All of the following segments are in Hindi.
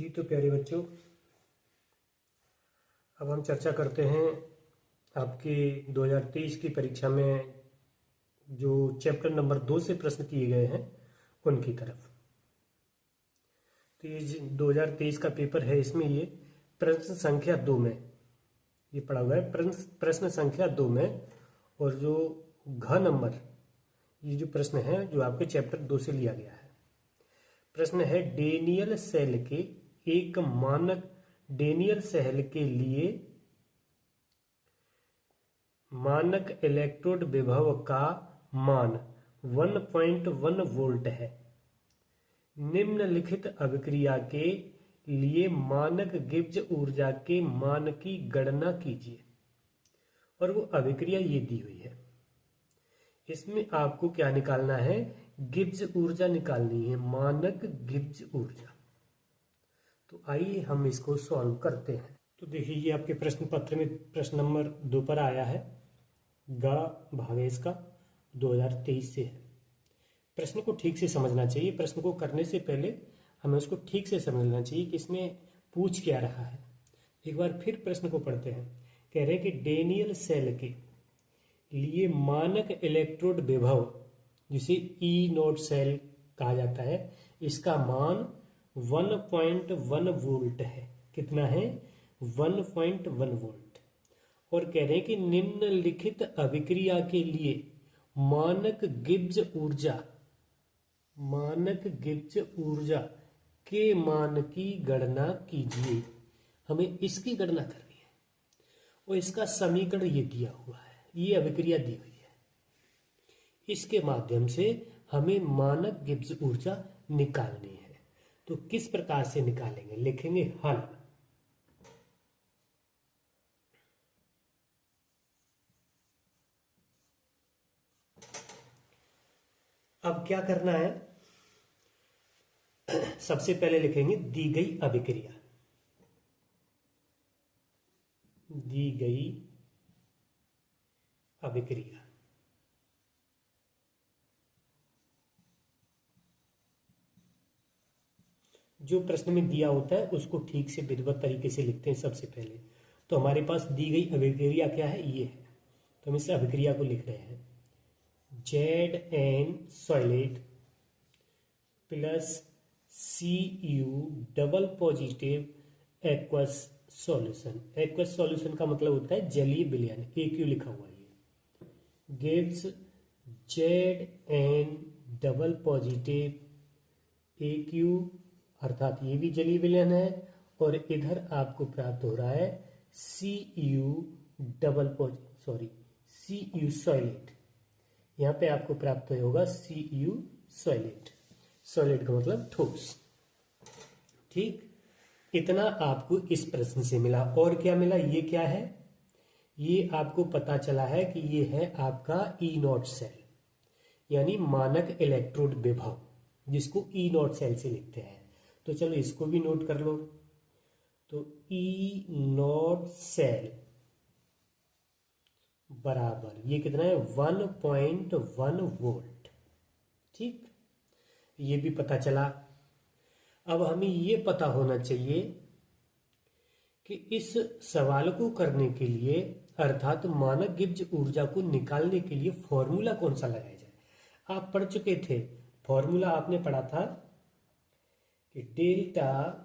जी तो प्यारे बच्चों, अब हम चर्चा करते हैं आपकी 2023 की परीक्षा में जो चैप्टर नंबर 2 से प्रश्न किए गए हैं उनकी तरफ। तो ये 2023 का पेपर है, इसमें ये प्रश्न संख्या 2 में ये पढ़ा हुआ है, प्रश्न संख्या 2 में। और जो घ नंबर ये जो प्रश्न है जो आपके चैप्टर 2 से लिया गया है। प्रश्न है डेनियल सेल के एक मानक डेनियल सेल के लिए मानक इलेक्ट्रोड विभव का मान 1.1 वोल्ट है। निम्नलिखित अभिक्रिया के लिए मानक गिब्स ऊर्जा के मान की गणना कीजिए। और वो अभिक्रिया ये दी हुई है, इसमें आपको क्या निकालना है? गिब्स ऊर्जा निकालनी है, मानक गिब्स ऊर्जा। तो आइए हम इसको सॉल्व करते हैं। तो देखिए ये आपके प्रश्न पत्र में प्रश्न नंबर 2 पर आया है, ग भावेश का 2023 से है। प्रश्न को ठीक से समझना चाहिए। प्रश्न को करने से पहले हमें उसको ठीक से समझना चाहिए कि इसमें पूछ क्या रहा है। एक बार फिर प्रश्न को पढ़ते हैं। कह रहे हैं कि डेनियल सेल के लिए मानक इलेक्ट्रोड विभव, जिसे ई नोड सेल कहा जाता है, इसका मान 1.1 वोल्ट है। कितना है? 1.1 वोल्ट। और कह रहे हैं कि निम्नलिखित अभिक्रिया के लिए मानक गिब्स ऊर्जा के मान की गणना कीजिए। हमें इसकी गणना करनी है और इसका समीकरण ये दिया हुआ है, ये अभिक्रिया दी हुई है। इसके माध्यम से हमें मानक गिब्स ऊर्जा निकालनी है। तो किस प्रकार से निकालेंगे? लिखेंगे हल। अब क्या करना है? सबसे पहले लिखेंगे दी गई अभिक्रिया। दी गई अभिक्रिया जो प्रश्न में दिया होता है उसको ठीक से विधिवत तरीके से लिखते हैं सबसे पहले। तो हमारे पास दी गई अभिक्रिया क्या है? ये है। तो हम इस अभिक्रिया को लिख रहे हैं Zn solid plus Cu double positive aqueous solution. Aqueous solution का मतलब होता है जलीय विलयन, AQ लिखा हुआ है। Gives Zn double positive AQ, अर्थात ये भी जलीय विलयन है। और इधर आपको प्राप्त हो रहा है Cu सॉलिड। यहां पे आपको प्राप्त होगा Cu सॉलिड। सॉलिड का मतलब ठोस। ठीक, इतना आपको इस प्रश्न से मिला। और क्या मिला? ये क्या है? ये आपको पता चला है कि ये है आपका ई नॉट सेल, यानी मानक इलेक्ट्रोड विभव, जिसको ई नॉट सेल से लिखते हैं। तो चलो इसको भी नोट कर लो। तो ई नॉट सेल बराबर ये कितना है? 1.1 वोल्ट। ठीक, ये भी पता चला। अब हमें ये पता होना चाहिए कि इस सवाल को करने के लिए, अर्थात मानक गिब्स ऊर्जा को निकालने के लिए फॉर्मूला कौन सा लगाया जाए। आप पढ़ चुके थे फॉर्मूला, आपने पढ़ा था कि डेल्टा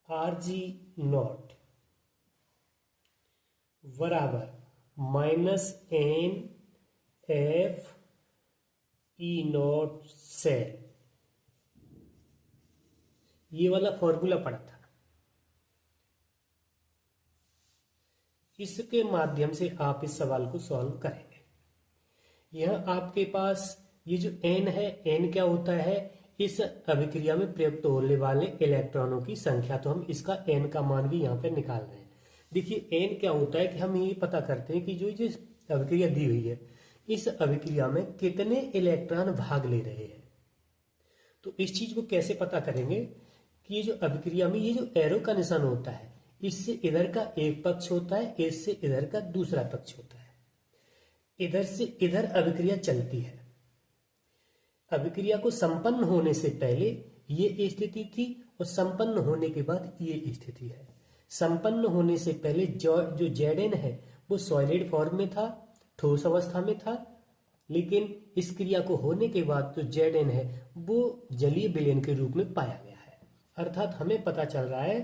RG0 बराबर -NF E0 सेल। ये वाला फॉर्मूला पढ़ा था। इसके माध्यम से आप इस सवाल को सॉल्व करेंगे। यह आपके पास ये जो n है, n क्या होता है? इस अभिक्रिया में प्रयुक्त होने वाले इलेक्ट्रॉनों की संख्या। तो हम इसका n का मान भी यहां पर निकाल रहे हैं। देखिए n क्या होता है कि हम ये पता करते हैं कि जो अभिक्रिया दी हुई है, इस अभिक्रिया में कितने इलेक्ट्रॉन भाग ले रहे हैं। तो इस चीज को कैसे पता करेंगे कि ये जो अभिक्रिया में ये जो एरो का निशान होता है, इससे इधर का एक पक्ष होता है, इससे इधर का दूसरा पक्ष होता है। इधर से इधर अभिक्रिया चलती है। अभिक्रिया को संपन्न होने से पहले ये स्थिति थी और संपन्न होने के बाद ये स्थिति है। संपन्न होने से पहले जो Zn है वो सॉलिड फॉर्म में था, ठोस अवस्था में था, लेकिन इस क्रिया को होने के बाद जो Zn है वो जलीय विलयन के रूप में पाया गया है। अर्थात हमें पता चल रहा है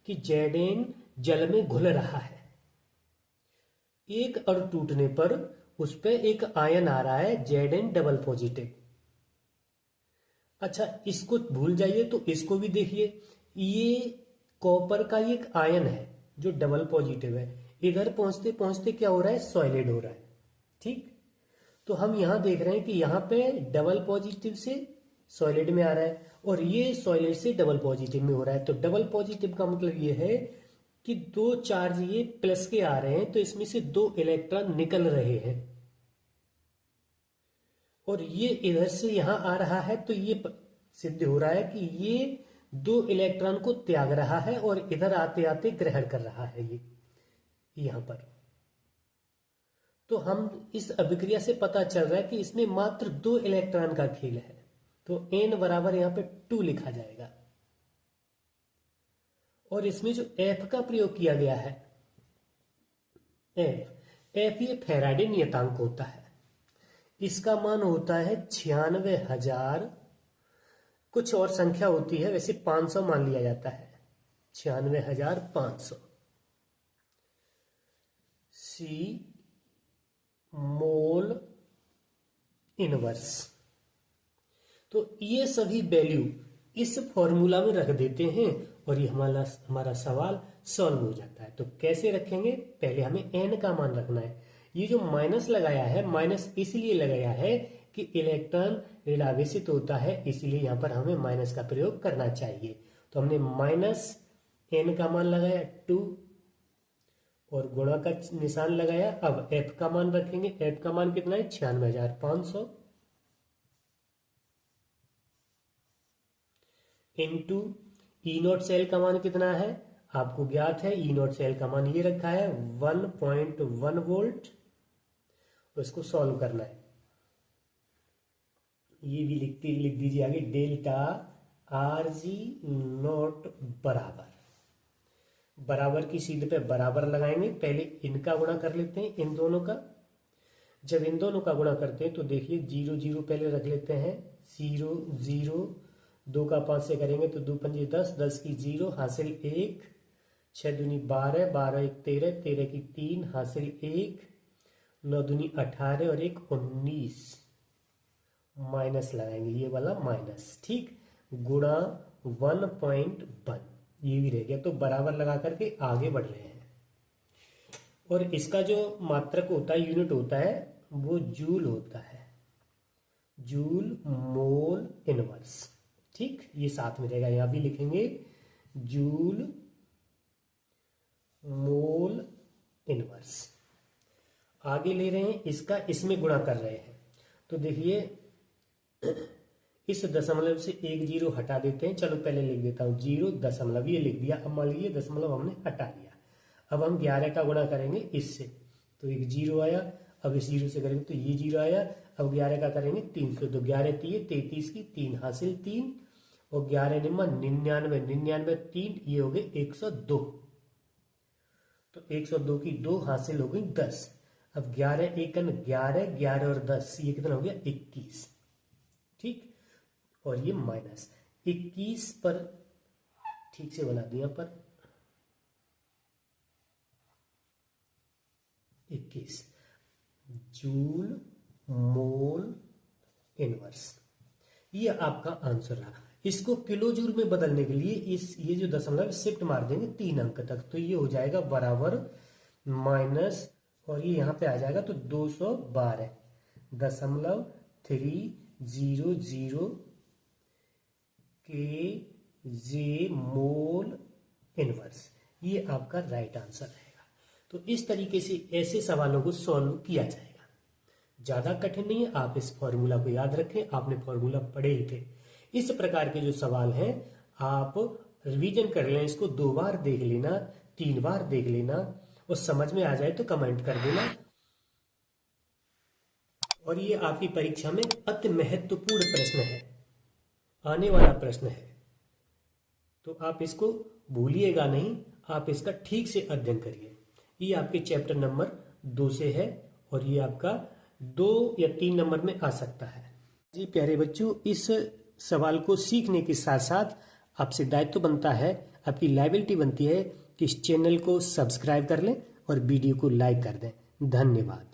कि Zn जल में घुल रहा है। एक अणु टूटने पर उस पर एक आयन आ रहा है Zn डबल पॉजिटिव। अच्छा, इसको भूल जाइए तो इसको भी देखिए, ये कॉपर का एक आयन है जो डबल पॉजिटिव है। इधर पहुंचते पहुंचते क्या हो रहा है, सॉलिड हो रहा है। ठीक, तो हम यहां देख रहे हैं कि यहां पे डबल पॉजिटिव से सॉलिड में आ रहा है और ये सॉलिड से डबल पॉजिटिव में हो रहा है। तो डबल पॉजिटिव का मतलब ये है कि दो चार्ज ये प्लस के आ रहे हैं, तो इसमें से दो इलेक्ट्रॉन निकल रहे हैं और ये इधर से यहां आ रहा है। तो ये सिद्ध हो रहा है कि ये दो इलेक्ट्रॉन को त्याग रहा है और इधर आते आते ग्रहण कर रहा है ये यहां पर। तो हम इस अभिक्रिया से पता चल रहा है कि इसमें मात्र दो इलेक्ट्रॉन का खेल है। तो n बराबर यहां पे 2 लिखा जाएगा। और इसमें जो F का प्रयोग किया गया है, F ये फैराडे नियतांक होता है। इसका मान होता है 96,000, कुछ और संख्या होती है, वैसे 500 मान लिया जाता है। 96,500 सी मोल इनवर्स। तो ये सभी वैल्यू इस फॉर्मूला में रख देते हैं और ये हमारा सवाल सॉल्व हो जाता है। तो कैसे रखेंगे, पहले हमें n का मान रखना है। ये जो माइनस लगाया है, माइनस इसलिए लगाया है कि इलेक्ट्रॉन ऋणावेशित होता है, इसलिए यहां पर हमें माइनस का प्रयोग करना चाहिए। तो हमने माइनस n का मान लगाया 2 और गुणा का निशान लगाया। अब f का मान रखेंगे। f का मान कितना है, 96,500 इंटू ई नॉट सेल का मान कितना है आपको ज्ञात है। ई नॉट सेल का मान ये रखा है 1.1 वोल्ट। उसको सॉल्व करना है। ये भी लिख दीजिए आगे, डेल्टा आर जी नॉट बराबर की सीध पे बराबर लगाएंगे। पहले इनका गुणा कर लेते हैं, इन दोनों का। जब इन दोनों का गुणा करते हैं तो देखिए 0 0 पहले रख लेते हैं। 0 0, 2 का 5 से करेंगे तो 2 पंजे 10, 10 की 0 हासिल 1, 6 दूनी 12, 12 1 13, 13 की 3 हासिल 1, 9 दूनी 18 और 1 19। माइनस लगाएंगे, ये वाला माइनस, ठीक, गुणा 1.1, ये भी रह गया। तो बराबर लगा करके आगे बढ़ रहे हैं। और इसका जो मात्रक होता है, यूनिट होता है, वो जूल होता है, जूल मोल इनवर्स। ठीक, ये साथ में रहेगा, यहां भी लिखेंगे जूल मोल इनवर्स। आगे ले रहे हैं, इसका इसमें गुणा कर रहे हैं। तो देखिए इस दशमलव से एक 0 हटा देते हैं। चलो पहले लिख देता हूं 0 दशमलव, ये लिख दिया। अब मान लीजिए दशमलव हमने हटा दिया। अब हम 11 का गुणा करेंगे इससे, तो एक 0 आया। अब इस 0 से करेंगे तो ये 0 आया। अब 11 का करेंगे 3 से, तो 11 3 33 की 3 हासिल 3 और 11 निम्न 99, 99 3, ये हो गए 102। तो 102 की 2 हासिल हो गई 10। अब 11 एकन 11, 11 और 10, ये कितना हो गया 21। ठीक, और ये माइनस 21 पर, ठीक से बना दिया पर 21 जूल मोल इनवर्स, ये आपका आंसर रहा। इसको किलो जूल में बदलने के लिए ये जो दशमलव शिफ्ट मार देंगे 3 अंक तक, तो ये हो जाएगा बराबर माइनस, और ये यहां पे आ जाएगा तो 212.300 के जे मोल इनवर्स, ये आपका राइट आंसर रहेगा। तो इस तरीके से ऐसे सवालों को सॉल्व किया जाएगा। ज्यादा कठिन नहीं है, आप इस फॉर्मूला को याद रखें, आपने फॉर्मूला पढ़े ही थे। इस प्रकार के जो सवाल हैं आप रिवीजन कर लें, इसको 2 बार देख लेना, 3 बार देख लेना, और समझ में आ जाए तो कमेंट कर देना। और ये आपकी परीक्षा में अति महत्वपूर्ण प्रश्न है, आने वाला प्रश्न है। तो आप इसको भूलिएगा नहीं, आप इसका ठीक से अध्ययन करिए। ये आपके चैप्टर नंबर 2 से है और ये आपका 2 या 3 नंबर में आ सकता है। जी प्यारे बच्चों, इस सवाल को सीखने के साथ साथ आपसे दायित्व बनता है, आपकी लायबिलिटी बनती है कि इस चैनल को सब्सक्राइब कर लें और वीडियो को लाइक कर दें। धन्यवाद।